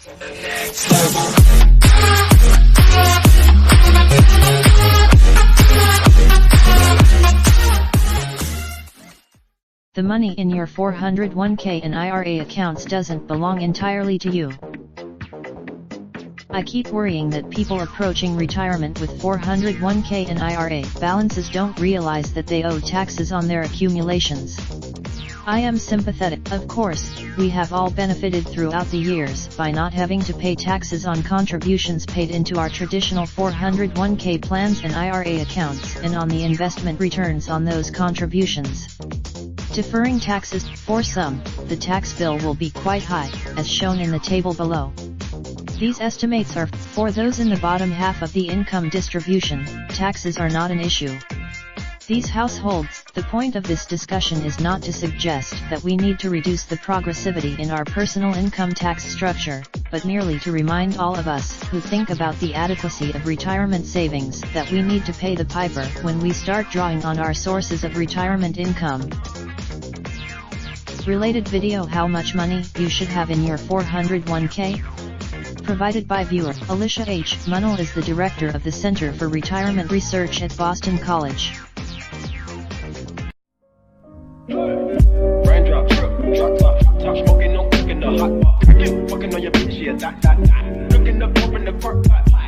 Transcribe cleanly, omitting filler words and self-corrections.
The money in your 401k and IRA accounts doesn't belong entirely to you. I keep worrying that people approaching retirement with 401k and IRA balances don't realize that they owe taxes on their accumulations. I am sympathetic. Of course, we have all benefited throughout the years by not having to pay taxes on contributions paid into our traditional 401k plans and IRA accounts and on the investment returns on those contributions. Deferring taxes, for some, the tax bill will be quite high, as shown in the table below. These estimates are for those in the bottom half of the income distribution. Taxes are not an issue. These households, the point of this discussion is not to suggest that we need to reduce the progressivity in our personal income tax structure, but merely to remind all of us who think about the adequacy of retirement savings that we need to pay the piper when we start drawing on our sources of retirement income. Related video: How much money you should have in your 401k? Provided by viewer Alicia H. Munnell is the director of the Center for Retirement Research at Boston College. Raindrop, drop top smoking, no cooking the hot pot. Fucking on your bitch, yeah, that. Looking up, open the park pot.